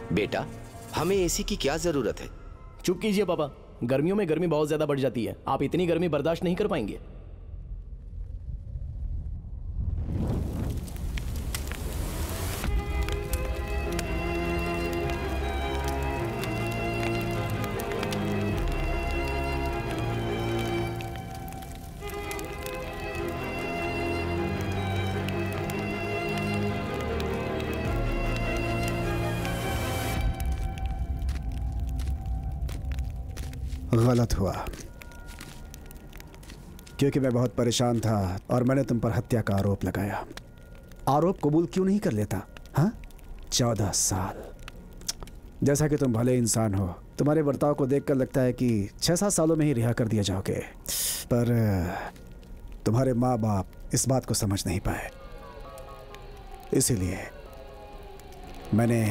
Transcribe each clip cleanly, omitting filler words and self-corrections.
बेटा, हमें एसी की क्या जरूरत है? चुप कीजिए पापा, गर्मियों में गर्मी बहुत ज्यादा बढ़ जाती है। आप इतनी गर्मी बर्दाश्त नहीं कर पाएंगे। गलत हुआ, क्योंकि मैं बहुत परेशान था और मैंने तुम पर हत्या का आरोप लगाया। आरोप कबूल क्यों नहीं कर लेता? हाँ, 14 साल। जैसा कि तुम भले इंसान हो, तुम्हारे बर्ताव को देखकर लगता है कि 6-7 सालों में ही रिहा कर दिया जाओगे, पर तुम्हारे माँ बाप इस बात को समझ नहीं पाए। इसीलिए मैंने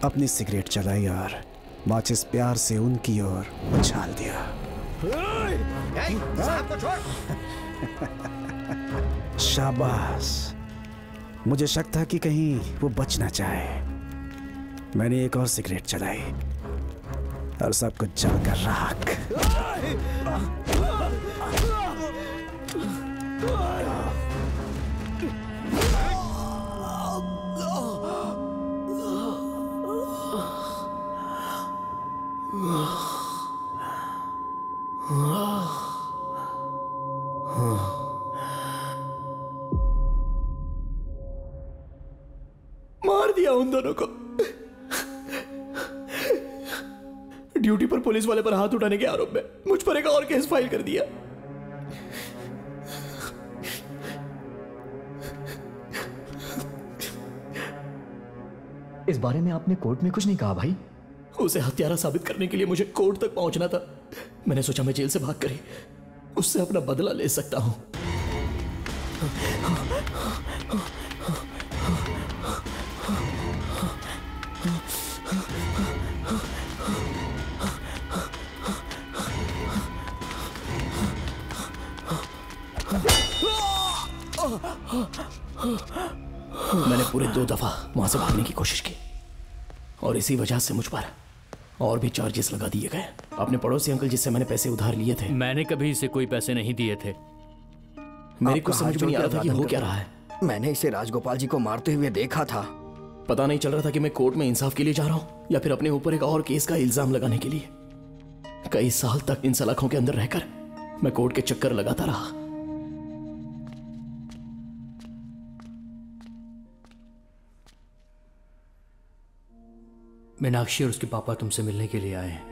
अपनी सिगरेट जलाई और माचिस प्यार से उनकी ओर उछाल दिया। शाबाश, मुझे शक था कि कहीं वो बचना चाहे। मैंने एक और सिगरेट जलाई और सब कुछ जलकर राख। मार दिया उन दोनों को। ड्यूटी पर पुलिस वाले पर हाथ उठाने के आरोप में मुझ पर एक और केस फाइल कर दिया। इस बारे में आपने कोर्ट में कुछ नहीं कहा भाई? उसे हत्यारा साबित करने के लिए मुझे कोर्ट तक पहुंचना था। मैंने सोचा मैं जेल से भाग कर ही उससे अपना बदला ले सकता हूं। मैंने पूरे 2 दफा वहां से भागने की कोशिश की और इसी वजह से मुझ पर और भी चार्जेस लगा दिए गए। अपने पड़ोसी अंकल जिससे मैंने पैसे उधार लिए थे, मैंने कभी इसे कोई पैसे नहीं दिए थे। मेरे को समझ में नहीं आ रहा था कि हो क्या रहा है। मैंने इसे राजगोपाल जी को मारते हुए देखा था। पता नहीं चल रहा था कि मैं कोर्ट में इंसाफ के लिए जा रहा हूं या फिर अपने ऊपर एक और केस का इल्जाम लगाने के लिए। कई साल तक इन सलाखों के अंदर रहकर मैं कोर्ट के चक्कर लगाता रहा। मीनाक्षी और उसके पापा तुमसे मिलने के लिए आए हैं।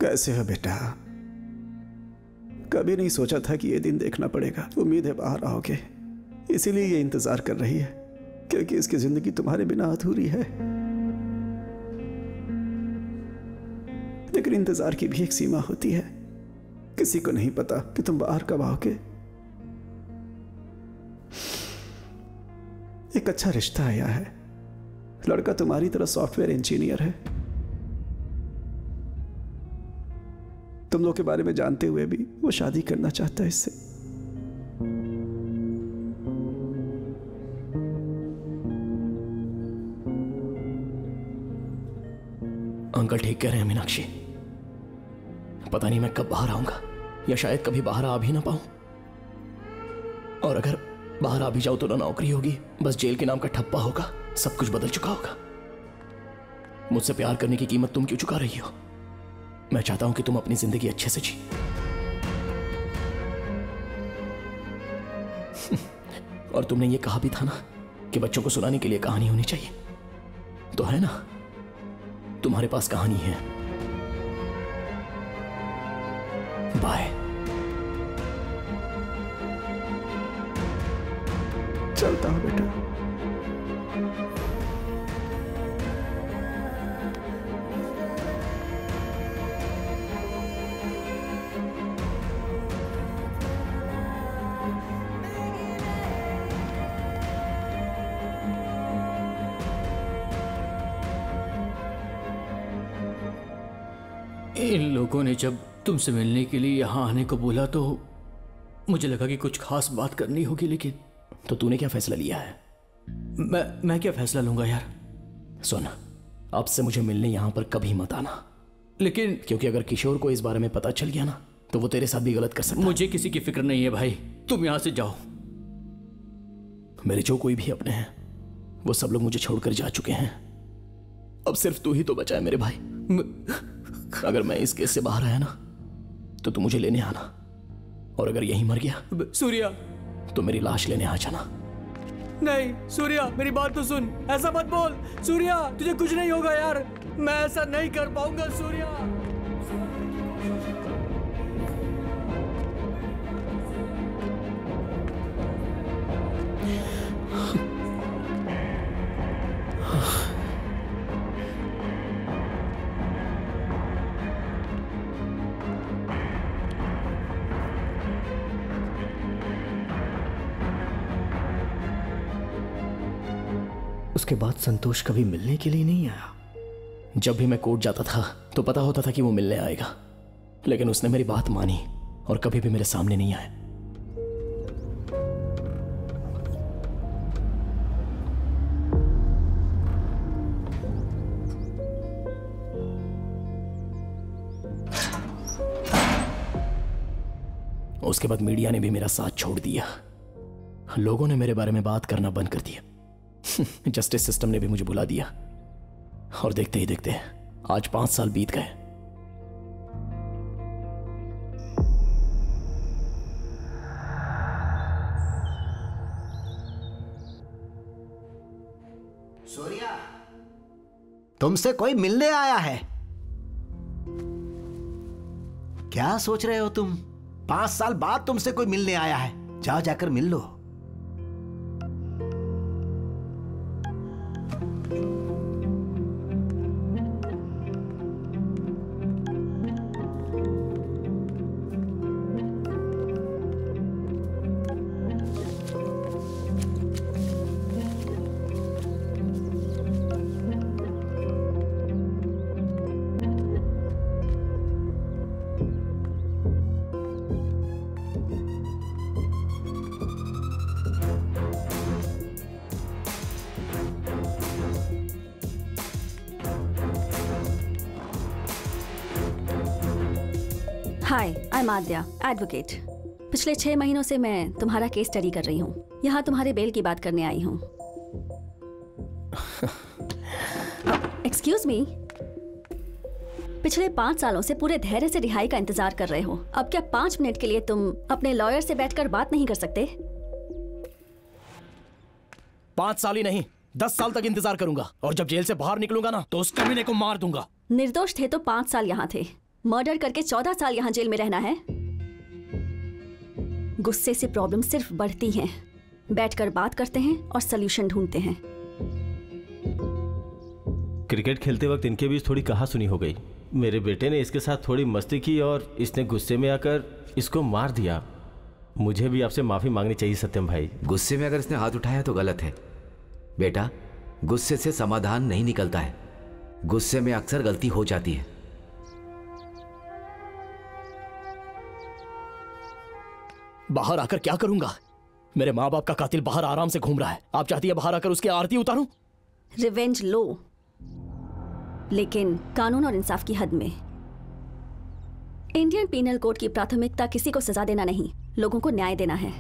कैसे हो बेटा? कभी नहीं सोचा था कि ये दिन देखना पड़ेगा। उम्मीद है बाहर आओगे, इसीलिए ये इंतजार कर रही है, क्योंकि इसकी जिंदगी तुम्हारे बिना अधूरी है। लेकिन इंतजार की भी एक सीमा होती है। किसी को नहीं पता कि तुम बाहर कब आओगे। एक अच्छा रिश्ता आया है। लड़का तुम्हारी तरह सॉफ्टवेयर इंजीनियर है। तुम लोग के बारे में जानते हुए भी वो शादी करना चाहता है इससे। अंकल ठीक कह रहे हैं मीनाक्षी। पता नहीं मैं कब बाहर आऊंगा, या शायद कभी बाहर आ भी ना पाऊं। और अगर बाहर आ भी जाऊं तो ना नौकरी होगी, बस जेल के नाम का ठप्पा होगा। सब कुछ बदल चुका होगा। मुझसे प्यार करने की कीमत तुम क्यों चुका रही हो? मैं चाहता हूं कि तुम अपनी जिंदगी अच्छे से जी। और तुमने ये कहा भी था ना कि बच्चों को सुनाने के लिए कहानी होनी चाहिए। तो है ना, तुम्हारे पास कहानी है। बाय। चलता हूं बेटा। इन लोगों ने जब तुमसे मिलने के लिए यहाँ आने को बोला तो मुझे लगा कि कुछ खास बात करनी होगी, लेकिन तो तूने क्या फैसला लिया है? मैं क्या फैसला लूंगा यार? सुन, अब से मुझे मिलने यहां पर कभी मत आना। लेकिन क्योंकि अगर किशोर को इस बारे में पता चल गया ना, तो वो तेरे साथ भी गलत कर सकता है। मुझे किसी की फिक्र नहीं है भाई, तुम यहां से जाओ। मेरे जो कोई भी अपने हैं वो सब लोग मुझे छोड़कर जा चुके हैं। अब सिर्फ तू ही तो बचा है मेरे भाई। अगर मैं इस केस से बाहर आया ना तो तू मुझे लेने आना, और अगर यहीं मर गया सूर्या तो मेरी लाश लेने आ जाना। नहीं सूर्या, मेरी बात तो सुन, ऐसा मत बोल सूर्या, तुझे कुछ नहीं होगा यार, मैं ऐसा नहीं कर पाऊंगा सूर्या। उसके बाद संतोष कभी मिलने के लिए नहीं आया। जब भी मैं कोर्ट जाता था तो पता होता था कि वो मिलने आएगा, लेकिन उसने मेरी बात मानी और कभी भी मेरे सामने नहीं आया। उसके बाद मीडिया ने भी मेरा साथ छोड़ दिया, लोगों ने मेरे बारे में बात करना बंद कर दिया। जस्टिस सिस्टम ने भी मुझे बुला दिया, और देखते ही देखते आज 5 साल बीत गए। सूर्या, तुमसे कोई मिलने आया है। क्या सोच रहे हो तुम? 5 साल बाद तुमसे कोई मिलने आया है, जाओ जाकर मिल लो। हाय, आई एम आद्या, एडवोकेट। पिछले 6 महीनों से मैं तुम्हारा केस स्टडी कर रही हूँ। यहाँ तुम्हारे बेल की बात करने आई हूँ। एक्सक्यूज मी, पिछले 5 सालों से पूरे धैर्य से रिहाई का इंतजार कर रहे हो। अब क्या 5 मिनट के लिए तुम अपने लॉयर से बैठकर बात नहीं कर सकते? 5 साल ही नहीं, 10 साल तक इंतजार करूंगा, और जब जेल से बाहर निकलूंगा ना तो उस कमीने को मार दूंगा। निर्दोष थे तो 5 साल यहाँ थे, मर्डर करके 14 साल यहाँ जेल में रहना है। गुस्से से प्रॉब्लम सिर्फ बढ़ती हैं। बैठकर बात करते हैं और सॉल्यूशन ढूंढते हैं। क्रिकेट खेलते वक्त इनके बीच थोड़ी कहासुनी हो गई। मेरे बेटे ने इसके साथ थोड़ी मस्ती की और इसने गुस्से में आकर इसको मार दिया। मुझे भी आपसे माफी मांगनी चाहिए सत्यम भाई। गुस्से में अगर इसने हाथ उठाया तो गलत है बेटा। गुस्से से समाधान नहीं निकलता है, गुस्से में अक्सर गलती हो जाती है। बाहर आकर क्या करूंगा? मेरे माँ बाप का कातिल बाहर आराम से घूम रहा है। आप चाहती है बाहर आकर उसकी आरती उतारूं? रिवेंज लो, लेकिन कानून और इंसाफ की हद में। इंडियन पीनल कोड की प्राथमिकता किसी को सजा देना नहीं, लोगों को न्याय देना है।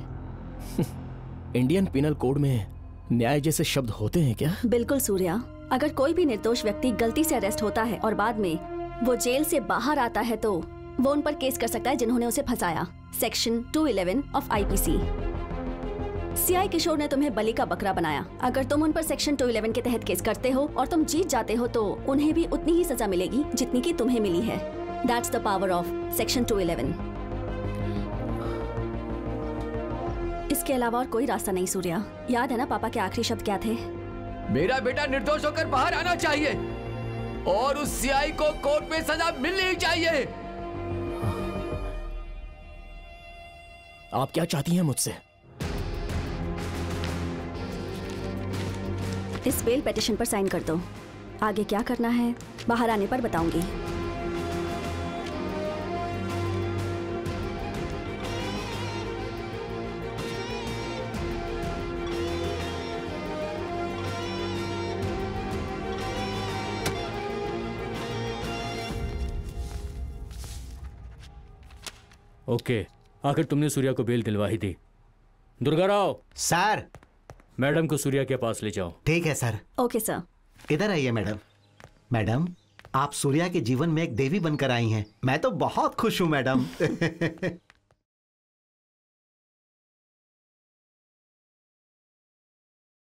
इंडियन पीनल कोड में न्याय जैसे शब्द होते हैं क्या? बिल्कुल सूर्या, अगर कोई भी निर्दोष व्यक्ति गलती से अरेस्ट होता है और बाद में वो जेल से बाहर आता है तो वो उन पर केस कर सकता है जिन्होंने उसे फंसाया। Section 211 of IPC. सीआई किशोर ने तुम्हें बलि का बकरा बनाया। अगर तुम उन पर सेक्शन 211 के तहत केस करते हो और तुम जीत जाते हो तो उन्हें भी उतनी ही सजा मिलेगी जितनी की तुम्हें मिली है। That's the power of section 211। इसके अलावा और कोई रास्ता नहीं सूर्या। याद है ना पापा के आखिरी शब्द क्या थे? मेरा बेटा निर्दोष होकर बाहर आना चाहिए और उस सीआई को कोर्ट में सजा मिलनी चाहिए। आप क्या चाहती हैं मुझसे? इस बेल पिटीशन पर साइन कर दो। आगे क्या करना है बाहर आने पर बताऊंगी। ओके, आखिर तुमने सूर्या को बेल दिलवा ही दी। दुर्गा राव, सर मैडम को सूर्या के पास ले जाओ। ठीक है सर। Okay sir. इधर आइए मैडम। मैडम, आप सूर्या के जीवन में एक देवी बनकर आई हैं। मैं तो बहुत खुश हूं मैडम।